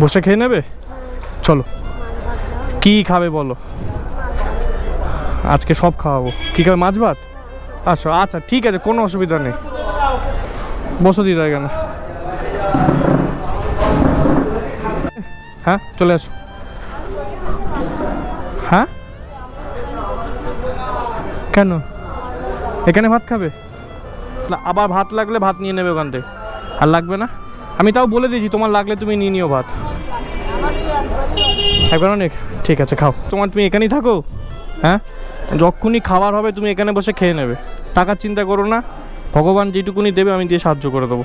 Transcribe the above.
বসে খেয়ে নেবে? চলো, কি খাবে বলো? আজকে সব খাওয়াবো। কি খাবে? মাছ ভাত? আচ্ছা আচ্ছা ঠিক আছে, কোনো অসুবিধা নেই। বসো দিদা এখানে। হ্যাঁ চলে আসো। হ্যাঁ কেন? এখানে ভাত খাবে? আবার ভাত লাগলে ভাত নিয়ে নেবে ওখান থেকে। আর লাগবে না? আমি তাও বলে দিয়েছি তোমার লাগলে তুমি নিয়ে নিও ভাত। একবার অনেক, ঠিক আছে খাও। তোমার তুমি এখানেই থাকো। হ্যাঁ, যখনই খাবার হবে তুমি এখানে বসে খেয়ে নেবে। টাকার চিন্তা করো না, ভগবান যেটুকুনি দেবে আমি দিয়ে সাহায্য করে দেবো।